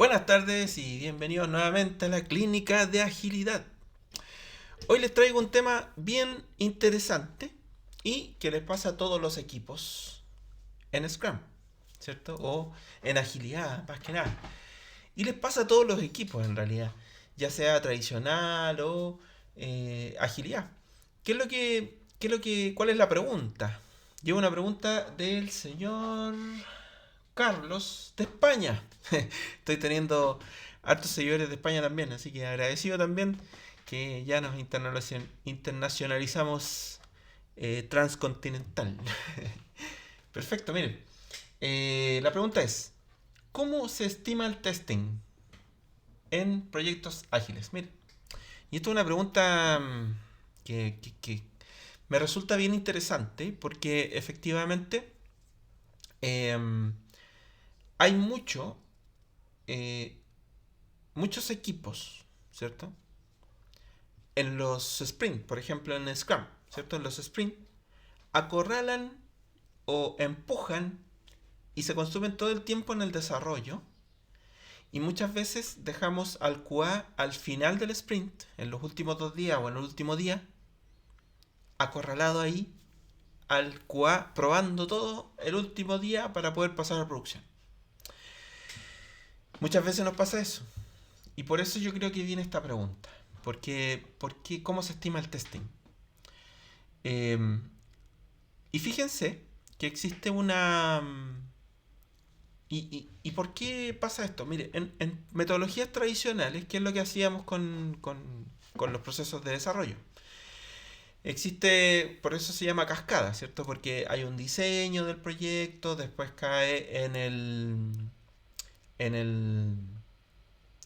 Buenas tardes y bienvenidos nuevamente a la Clínica de Agilidad. Hoy les traigo un tema bien interesante y que les pasa a todos los equipos en Scrum, ¿cierto? O en agilidad, más que nada. Y les pasa a todos los equipos en realidad, ya sea tradicional o agilidad. ¿Cuál es la pregunta? Llevo una pregunta del señor Carlos de España. Estoy teniendo hartos seguidores de España también, así que agradecido también que ya nos internacionalizamos transcontinental. Perfecto, miren. La pregunta es, ¿cómo se estima el testing en proyectos ágiles? Miren, y esto es una pregunta que me resulta bien interesante porque efectivamente eh, hay eh, muchos equipos, ¿cierto? En los sprint, por ejemplo en Scrum, ¿cierto? En los sprint, acorralan o empujan y se consumen todo el tiempo en el desarrollo. Y muchas veces dejamos al QA al final del sprint, en los últimos 2 días o en el último día, acorralado ahí, al QA probando todo el último día para poder pasar a producción. Muchas veces nos pasa eso. Y por eso yo creo que viene esta pregunta. ¿Cómo se estima el testing? Eh, y fíjense que existe una... ¿Y por qué pasa esto? Mire, en metodologías tradicionales, ¿qué es lo que hacíamos con los procesos de desarrollo? Existe, por eso se llama cascada, ¿cierto? Porque hay un diseño del proyecto, después cae en el, en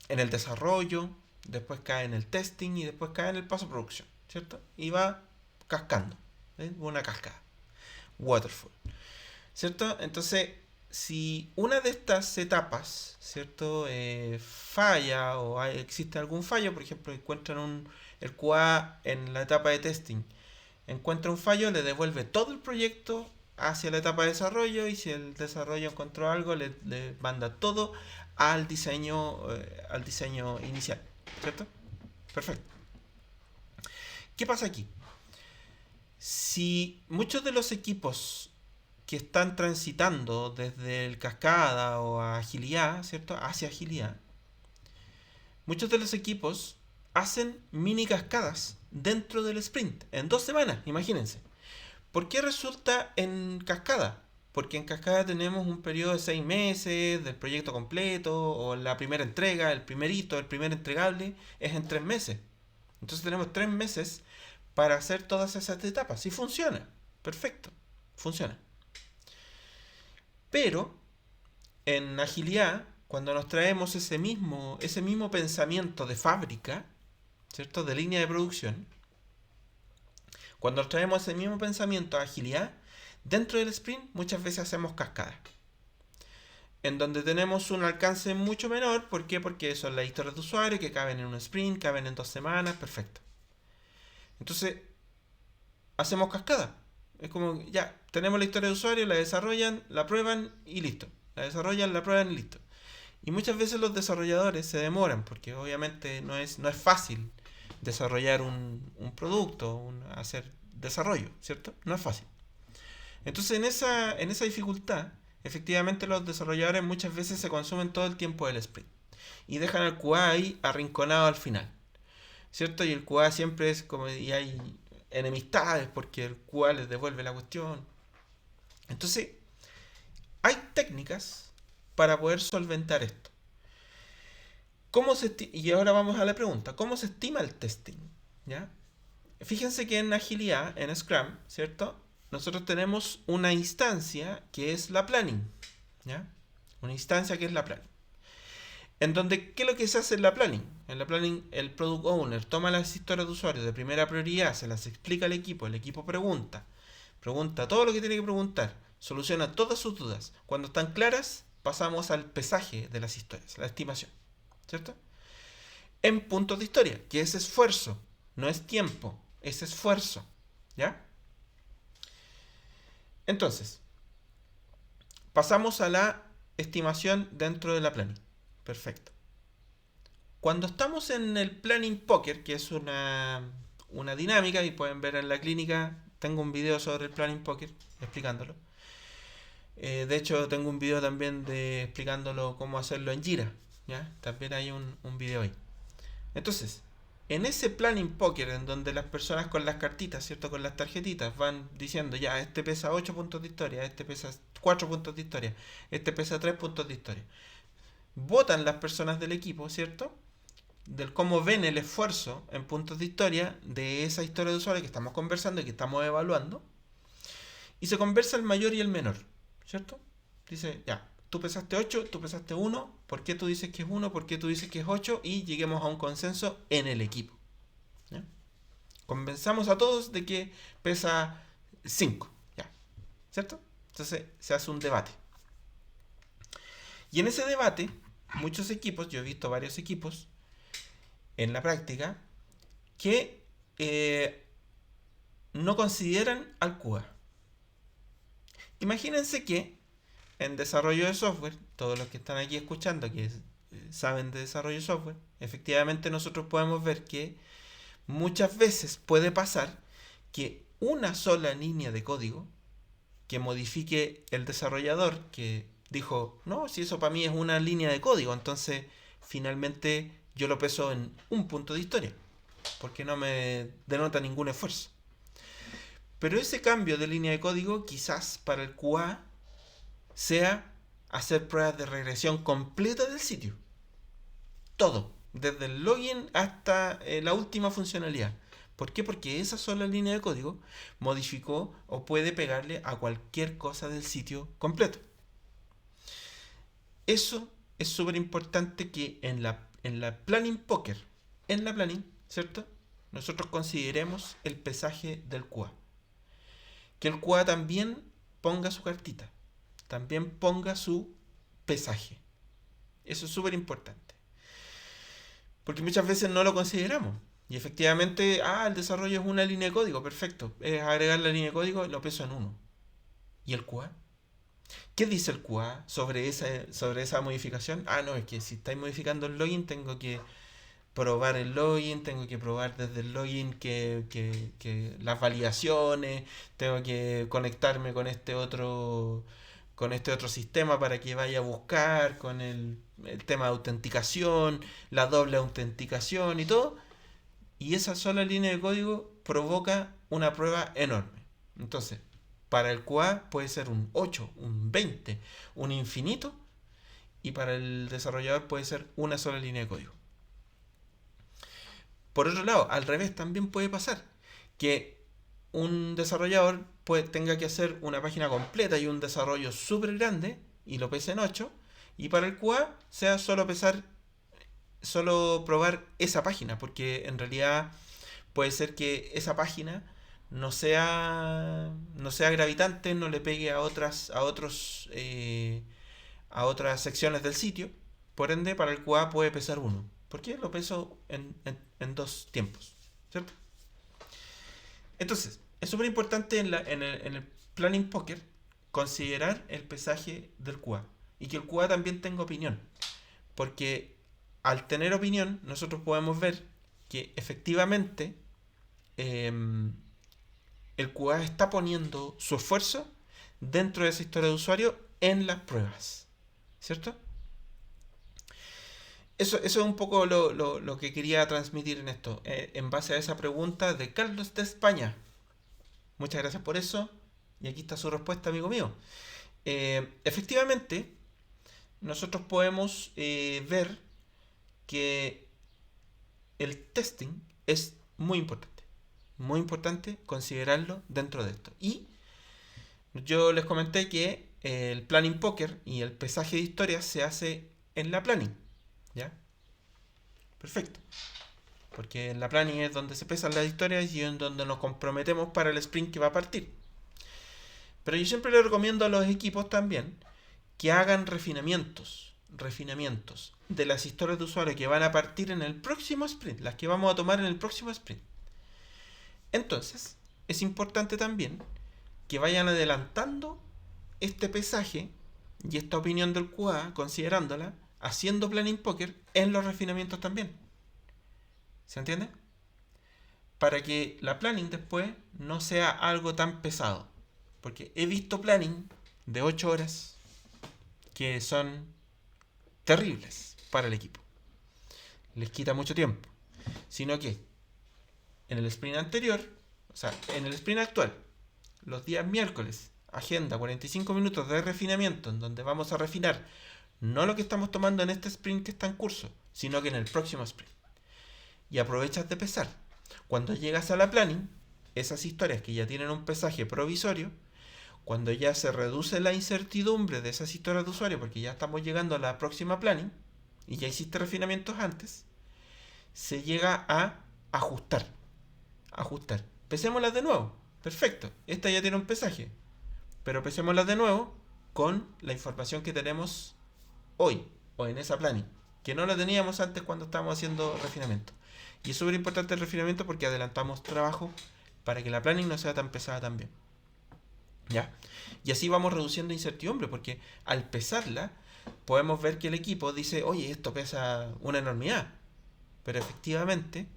el desarrollo, después cae en el testing y después cae en el paso a producción, ¿cierto? Y va cascando, ¿eh? Una cascada, waterfall, ¿cierto? Entonces, si una de estas etapas, ¿cierto? Falla o existe algún fallo, por ejemplo, el QA en la etapa de testing encuentra un fallo, le devuelve todo el proyecto hacia la etapa de desarrollo y si el desarrollo encontró algo, le manda todo al diseño inicial, ¿cierto? Perfecto. ¿Qué pasa aquí? Si muchos de los equipos que están transitando desde el cascada o a agilidad, ¿cierto? Hacia agilidad, muchos de los equipos hacen mini cascadas dentro del sprint en 2 semanas, imagínense. ¿Por qué resulta en cascada? Porque en cascada tenemos un periodo de 6 meses del proyecto completo o la primera entrega, el primer hito, el primer entregable es en 3 meses. Entonces tenemos 3 meses para hacer todas esas etapas. Y funciona. Perfecto. Funciona. Pero en agilidad, cuando nos traemos ese mismo pensamiento de fábrica, ¿cierto? De línea de producción, cuando nos traemos ese mismo pensamiento de agilidad, dentro del sprint muchas veces hacemos cascadas. En donde tenemos un alcance mucho menor. ¿Por qué? Porque son las historias de usuario que caben en un sprint, caben en 2 semanas, perfecto. Entonces, hacemos cascada. Es como, ya, tenemos la historia de usuario, la desarrollan, la prueban y listo. La desarrollan, la prueban y listo. Y muchas veces los desarrolladores se demoran, porque obviamente no es fácil desarrollar un producto, hacer desarrollo, ¿cierto? No es fácil. Entonces en esa dificultad, efectivamente los desarrolladores muchas veces se consumen todo el tiempo del sprint. Y dejan al QA ahí arrinconado al final, ¿cierto? Y el QA siempre es como, y hay enemistades porque el QA les devuelve la cuestión. Entonces, hay técnicas para poder solventar esto. Y ahora vamos a la pregunta, ¿cómo se estima el testing? ¿Ya? Fíjense que en agilidad, en Scrum, ¿cierto? Nosotros tenemos una instancia que es la planning, ¿ya? Una instancia que es la planning. En donde, ¿qué es lo que se hace en la planning? En la planning, el product owner toma las historias de usuarios de primera prioridad, se las explica al equipo, el equipo pregunta todo lo que tiene que preguntar, soluciona todas sus dudas. Cuando están claras, pasamos al pesaje de las historias, la estimación, ¿cierto? En puntos de historia, que es esfuerzo, no es tiempo, es esfuerzo, ¿ya? Entonces, pasamos a la estimación dentro de la planilla. Perfecto. Cuando estamos en el Planning Poker, que es una dinámica, y pueden ver en la clínica, tengo un video sobre el Planning Poker explicándolo. De hecho, tengo un video también explicándolo cómo hacerlo en Jira. ¿Ya? También hay un video ahí. Entonces, en ese Planning Poker, en donde las personas con las cartitas, ¿cierto? Con las tarjetitas, van diciendo, ya, este pesa 8 puntos de historia, este pesa 4 puntos de historia, este pesa 3 puntos de historia. Votan las personas del equipo, ¿cierto? Del cómo ven el esfuerzo en puntos de historia de esa historia de usuario que estamos conversando y que estamos evaluando. Y se conversa el mayor y el menor, ¿cierto? Dice, ya, tú pesaste 8, tú pesaste 1, ¿por qué tú dices que es 1? ¿Por qué tú dices que es 8? Y lleguemos a un consenso en el equipo. ¿Ya? Convenzamos a todos de que pesa 5, ¿ya? ¿Cierto? Entonces se hace un debate. Y en ese debate, muchos equipos, yo he visto varios equipos en la práctica, que no consideran al QA. Imagínense que en desarrollo de software, todos los que están aquí escuchando que saben de desarrollo de software, efectivamente nosotros podemos ver que muchas veces puede pasar que una sola línea de código que modifique el desarrollador, que dijo, no, si eso para mí es una línea de código, entonces finalmente yo lo peso en un punto de historia, porque no me denota ningún esfuerzo. Pero ese cambio de línea de código quizás para el QA sea hacer pruebas de regresión completa del sitio. Todo, desde el login hasta la última funcionalidad. ¿Por qué? Porque esa sola línea de código modificó o puede pegarle a cualquier cosa del sitio completo. Eso es súper importante que en la Planning Poker, en la Planning, ¿cierto? Nosotros consideremos el pesaje del QA. Que el QA también ponga su cartita, también ponga su pesaje. Eso es súper importante. Porque muchas veces no lo consideramos. Y efectivamente, el desarrollo es una línea de código, perfecto. Es agregar la línea de código y lo peso en 1. ¿Y el QA? ¿Qué dice el QA sobre esa modificación? No, es que si estáis modificando el login, tengo que probar el login, tengo que probar desde el login que las validaciones, tengo que conectarme con este otro sistema para que vaya a buscar con el tema de autenticación, la doble autenticación y todo. Y esa sola línea de código provoca una prueba enorme. Entonces, para el QA puede ser un 8, un 20, un infinito, y para el desarrollador puede ser una sola línea de código. Por otro lado, al revés también puede pasar que un desarrollador tenga que hacer una página completa y un desarrollo súper grande y lo pese en 8, y para el QA sea solo probar esa página, porque en realidad puede ser que esa página no sea gravitante, no le pegue a otras secciones del sitio. Por ende, para el QA puede pesar 1. ¿Por qué? Lo peso en 2 tiempos, ¿cierto? Entonces, es súper importante en el Planning Poker considerar el pesaje del QA y que el QA también tenga opinión, porque al tener opinión nosotros podemos ver que efectivamente el QA está poniendo su esfuerzo dentro de esa historia de usuario en las pruebas, ¿cierto? Eso es un poco lo que quería transmitir en esto, en base a esa pregunta de Carlos de España. Muchas gracias por eso. Y aquí está su respuesta, amigo mío. Efectivamente, nosotros podemos ver que el testing es muy importante. Muy importante considerarlo dentro de esto. Y yo les comenté que el Planning Poker y el pesaje de historias se hace en la Planning. ¿Ya? Perfecto. Porque en la Planning es donde se pesan las historias y en donde nos comprometemos para el sprint que va a partir. Pero yo siempre le recomiendo a los equipos también que hagan refinamientos de las historias de usuario que van a partir en el próximo sprint, las que vamos a tomar en el próximo sprint. Entonces, es importante también que vayan adelantando este pesaje y esta opinión del QA, considerándola haciendo Planning Poker en los refinamientos también. ¿Se entiende? Para que la planning después no sea algo tan pesado. Porque he visto planning de 8 horas que son terribles para el equipo. Les quita mucho tiempo. Sino que en el sprint anterior, o sea, en el sprint actual, los días miércoles, agenda 45 minutos de refinamiento en donde vamos a refinar no lo que estamos tomando en este sprint que está en curso, sino que en el próximo sprint. Y aprovechas de pesar. Cuando llegas a la planning, esas historias que ya tienen un pesaje provisorio, cuando ya se reduce la incertidumbre de esas historias de usuario, porque ya estamos llegando a la próxima planning, y ya hiciste refinamientos antes, se llega a ajustar. Pesémoslas de nuevo. Perfecto. Esta ya tiene un pesaje. Pero pesémoslas de nuevo con la información que tenemos hoy, o en esa planning, que no la teníamos antes cuando estábamos haciendo refinamiento. Y es súper importante el refinamiento porque adelantamos trabajo para que la planning no sea tan pesada también. ¿Ya? Y así vamos reduciendo incertidumbre, porque al pesarla podemos ver que el equipo dice, oye, esto pesa una enormidad. Pero efectivamente,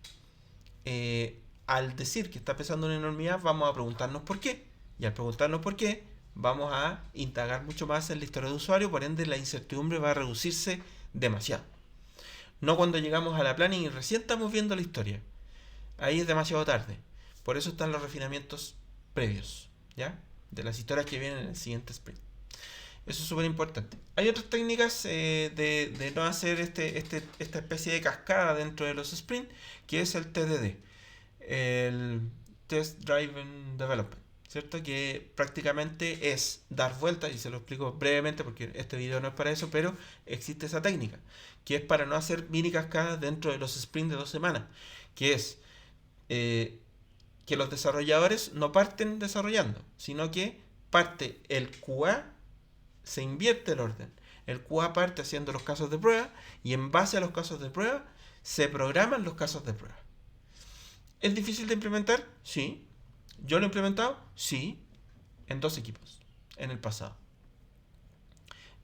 al decir que está pesando una enormidad, vamos a preguntarnos por qué. Y al preguntarnos por qué, vamos a indagar mucho más en la historia de usuario, por ende la incertidumbre va a reducirse demasiado. No cuando llegamos a la planning y recién estamos viendo la historia. Ahí es demasiado tarde. Por eso están los refinamientos previos, ¿ya? De las historias que vienen en el siguiente sprint. Eso es súper importante. Hay otras técnicas de no hacer esta especie de cascada dentro de los sprints, que es el TDD, el Test Driven Development, ¿cierto? Que prácticamente es dar vueltas, y se lo explico brevemente porque este video no es para eso, pero existe esa técnica, que es para no hacer mini cascadas dentro de los sprints de 2 semanas, que es que los desarrolladores no parten desarrollando, sino que parte el QA, se invierte el orden. El QA parte haciendo los casos de prueba y en base a los casos de prueba se programan los casos de prueba. ¿Es difícil de implementar? Sí. ¿Yo lo he implementado? Sí. En 2 equipos en el pasado.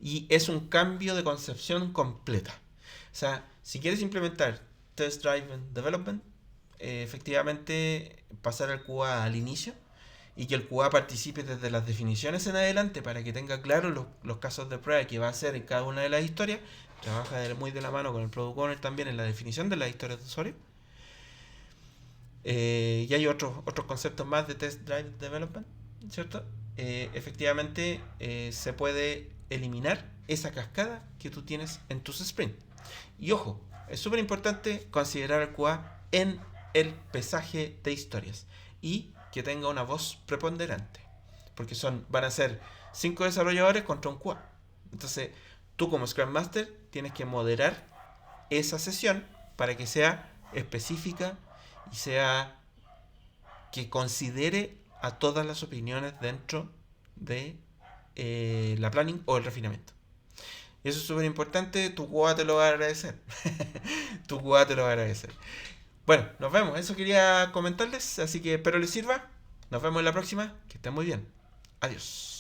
Y es un cambio de concepción completa. O sea, si quieres implementar Test Driven Development, efectivamente pasar el QA al inicio y que el QA participe desde las definiciones en adelante para que tenga claro los casos de prueba que va a hacer en cada una de las historias. Trabaja muy de la mano con el Product Owner también en la definición de las historias de usuario. Y hay otros conceptos más de Test Drive Development, ¿cierto? Efectivamente se puede eliminar esa cascada que tú tienes en tus sprints. Y ojo, es súper importante considerar el QA en el pesaje de historias y que tenga una voz preponderante, porque van a ser 5 desarrolladores contra un QA. Entonces tú como Scrum Master tienes que moderar esa sesión para que sea específica y sea que considere a todas las opiniones dentro de la planning o el refinamiento. Y eso es súper importante, tu QA te lo va a agradecer. Tu QA te lo va a agradecer. Bueno, nos vemos. Eso quería comentarles, así que espero les sirva. Nos vemos en la próxima. Que estén muy bien. Adiós.